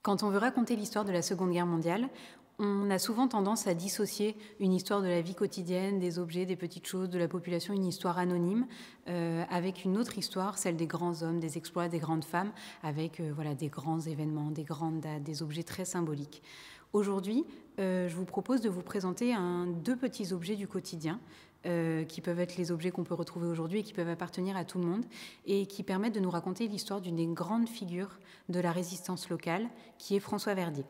Quand on veut raconter l'histoire de la Seconde Guerre mondiale, on a souvent tendance à dissocier une histoire de la vie quotidienne, des objets, des petites choses, de la population, une histoire anonyme, avec une autre histoire, celle des grands hommes, des exploits, des grandes femmes, avec des grands événements, des grandes dates, des objets très symboliques. Aujourd'hui, je vous propose de vous présenter deux petits objets du quotidien, qui peuvent être les objets qu'on peut retrouver aujourd'hui et qui peuvent appartenir à tout le monde et qui permettent de nous raconter l'histoire d'une des grandes figures de la résistance locale, qui est François Verdier.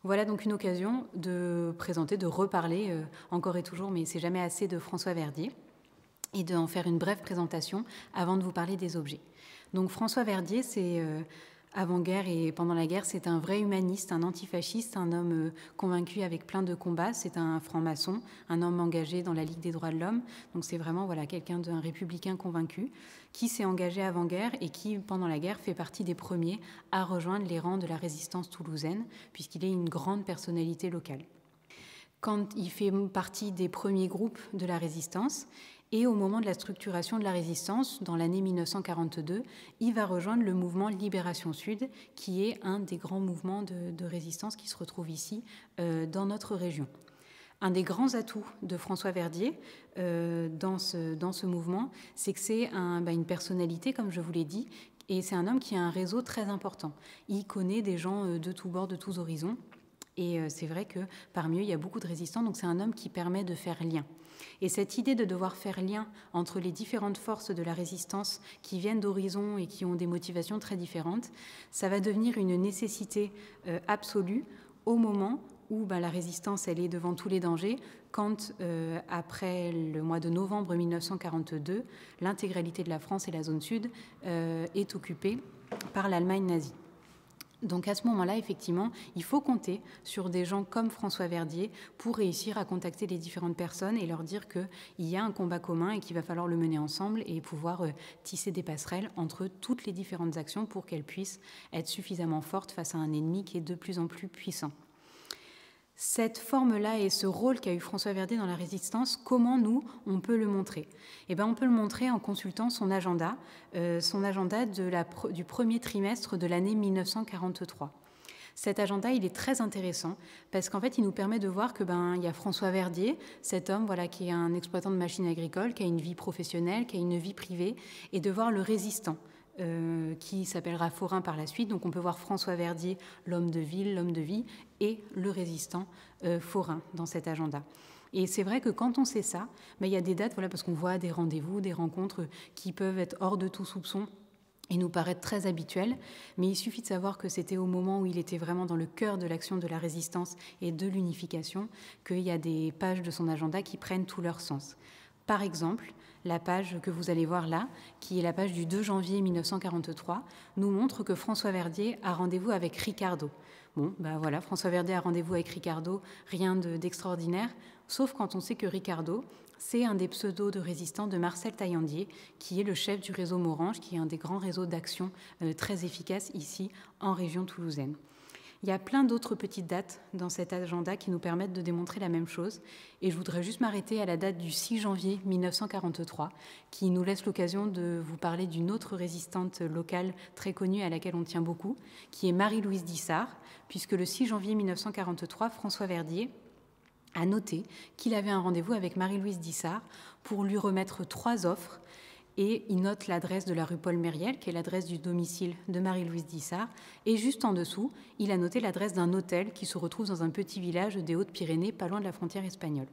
Voilà donc une occasion de présenter, de reparler encore et toujours, mais c'est jamais assez, de François Verdier et d'en faire une brève présentation avant de vous parler des objets. Donc François Verdier, c'est avant-guerre et pendant la guerre, c'est un vrai humaniste, un antifasciste, un homme convaincu avec plein de combats. C'est un franc-maçon, un homme engagé dans la Ligue des droits de l'homme. Donc c'est vraiment quelqu'un d'un républicain convaincu qui s'est engagé avant-guerre et qui, pendant la guerre, fait partie des premiers à rejoindre les rangs de la résistance toulousaine, puisqu'il est une grande personnalité locale. Quand il fait partie des premiers groupes de la résistance, et au moment de la structuration de la résistance, dans l'année 1942, il va rejoindre le mouvement Libération Sud, qui est un des grands mouvements de résistance qui se retrouve ici, dans notre région. Un des grands atouts de François Verdier dans ce mouvement, c'est que c'est une personnalité, comme je vous l'ai dit, et c'est un homme qui a un réseau très important. Il connaît des gens de tous bords, de tous horizons, et c'est vrai que parmi eux, il y a beaucoup de résistants, donc c'est un homme qui permet de faire lien. Et cette idée de devoir faire lien entre les différentes forces de la résistance qui viennent d'horizons et qui ont des motivations très différentes, ça va devenir une nécessité absolue au moment où la résistance elle est devant tous les dangers, quand après le mois de novembre 1942, l'intégralité de la France et la zone sud est occupée par l'Allemagne nazie. Donc à ce moment-là, effectivement, il faut compter sur des gens comme François Verdier pour réussir à contacter les différentes personnes et leur dire qu'il y a un combat commun et qu'il va falloir le mener ensemble et pouvoir tisser des passerelles entre toutes les différentes actions pour qu'elles puissent être suffisamment fortes face à un ennemi qui est de plus en plus puissant. Cette forme-là et ce rôle qu'a eu François Verdier dans la résistance, comment nous, on peut le montrer ? On peut le montrer en consultant son agenda du premier trimestre de l'année 1943. Cet agenda, il est très intéressant parce qu'en fait, il nous permet de voir que il y a François Verdier, cet homme qui est un exploitant de machines agricoles, qui a une vie professionnelle, qui a une vie privée, et de voir le résistant. Qui s'appellera Forain par la suite. Donc on peut voir François Verdier, l'homme de ville, l'homme de vie, et le résistant Forain dans cet agenda. Et c'est vrai que quand on sait ça, il y a des dates, parce qu'on voit des rendez-vous, des rencontres qui peuvent être hors de tout soupçon et nous paraître très habituelles, mais il suffit de savoir que c'était au moment où il était vraiment dans le cœur de l'action de la résistance et de l'unification qu'il y a des pages de son agenda qui prennent tout leur sens. Par exemple, la page que vous allez voir là, qui est la page du 2 janvier 1943, nous montre que François Verdier a rendez-vous avec Ricardo. François Verdier a rendez-vous avec Ricardo, rien d'extraordinaire, sauf quand on sait que Ricardo, c'est un des pseudos de résistants de Marcel Taillandier, qui est le chef du réseau Morange, qui est un des grands réseaux d'action très efficaces ici en région toulousaine. Il y a plein d'autres petites dates dans cet agenda qui nous permettent de démontrer la même chose. Et je voudrais juste m'arrêter à la date du 6 janvier 1943, qui nous laisse l'occasion de vous parler d'une autre résistante locale très connue à laquelle on tient beaucoup, qui est Marie-Louise Dissart, puisque le 6 janvier 1943, François Verdier a noté qu'il avait un rendez-vous avec Marie-Louise Dissart pour lui remettre 3 offres. Et il note l'adresse de la rue Paul Mériel, qui est l'adresse du domicile de Marie-Louise Dissart. Et juste en dessous, il a noté l'adresse d'un hôtel qui se retrouve dans un petit village des Hautes-Pyrénées, pas loin de la frontière espagnole.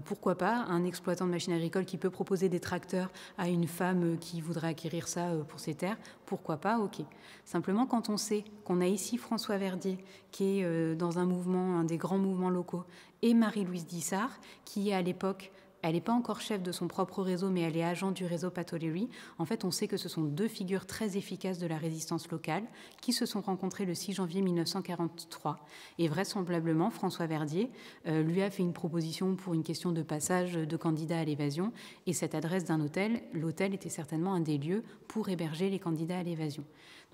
Pourquoi pas un exploitant de machines agricoles qui peut proposer des tracteurs à une femme qui voudrait acquérir ça pour ses terres, pourquoi pas, ok. Simplement, quand on sait qu'on a ici François Verdier, qui est dans un des grands mouvements locaux, et Marie-Louise Dissart, qui est à l'époque... Elle n'est pas encore chef de son propre réseau, mais elle est agent du réseau Patoléry. En fait, on sait que ce sont 2 figures très efficaces de la résistance locale qui se sont rencontrées le 6 janvier 1943. Et vraisemblablement, François Verdier lui a fait une proposition pour une question de passage de candidat à l'évasion. Et cette adresse d'un hôtel, l'hôtel était certainement un des lieux pour héberger les candidats à l'évasion.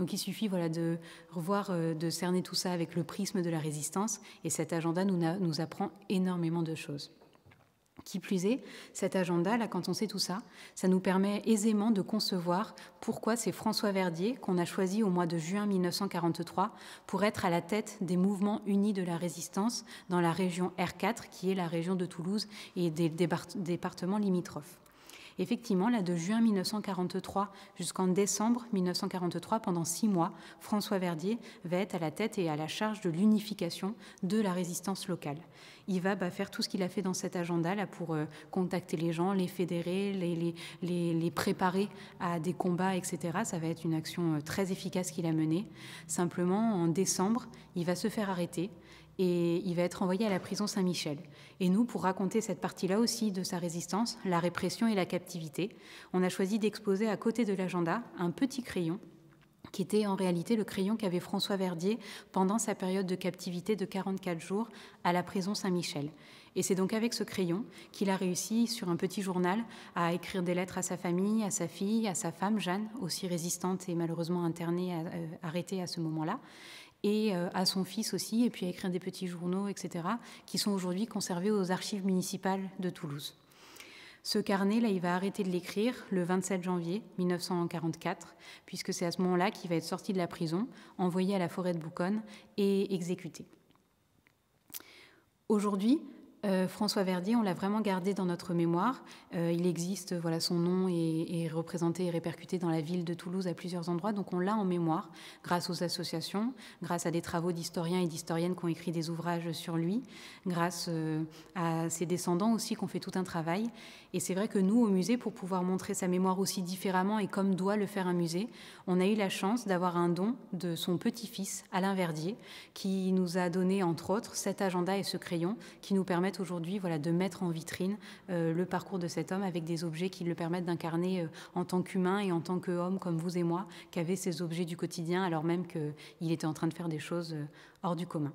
Donc il suffit de revoir, de cerner tout ça avec le prisme de la résistance. Et cet agenda nous apprend énormément de choses. Qui plus est, cet agenda, là, quand on sait tout ça, ça nous permet aisément de concevoir pourquoi c'est François Verdier qu'on a choisi au mois de juin 1943 pour être à la tête des mouvements unis de la résistance dans la région R4, qui est la région de Toulouse et des départements limitrophes. Effectivement, là, de juin 1943 jusqu'en décembre 1943, pendant 6 mois, François Verdier va être à la tête et à la charge de l'unification de la résistance locale. Il va faire tout ce qu'il a fait dans cet agenda là, pour contacter les gens, les fédérer, les préparer à des combats, etc. Ça va être une action très efficace qu'il a menée. Simplement, en décembre, il va se faire arrêter et il va être envoyé à la prison Saint-Michel. Et nous, pour raconter cette partie-là aussi de sa résistance, la répression et la captivité, on a choisi d'exposer à côté de l'agenda un petit crayon qui était en réalité le crayon qu'avait François Verdier pendant sa période de captivité de 44 jours à la prison Saint-Michel. Et c'est donc avec ce crayon qu'il a réussi, sur un petit journal, à écrire des lettres à sa famille, à sa fille, à sa femme, Jeanne, aussi résistante et malheureusement internée, arrêtée à ce moment-là, et à son fils aussi, et puis à écrire des petits journaux, etc., qui sont aujourd'hui conservés aux archives municipales de Toulouse. Ce carnet, là, il va arrêter de l'écrire le 27 janvier 1944, puisque c'est à ce moment-là qu'il va être sorti de la prison, envoyé à la forêt de Bouconne et exécuté. Aujourd'hui, François Verdier, on l'a vraiment gardé dans notre mémoire. Il existe, son nom est représenté et répercuté dans la ville de Toulouse à plusieurs endroits, donc on l'a en mémoire grâce aux associations, grâce à des travaux d'historiens et d'historiennes qui ont écrit des ouvrages sur lui, grâce à ses descendants aussi qui ont fait tout un travail. Et c'est vrai que nous, au musée, pour pouvoir montrer sa mémoire aussi différemment et comme doit le faire un musée, on a eu la chance d'avoir un don de son petit-fils, Alain Verdier, qui nous a donné, entre autres, cet agenda et ce crayon qui nous permettent aujourd'hui de mettre en vitrine le parcours de cet homme avec des objets qui le permettent d'incarner en tant qu'humain et en tant qu'homme comme vous et moi, qu'avaient ces objets du quotidien alors même qu'il était en train de faire des choses hors du commun.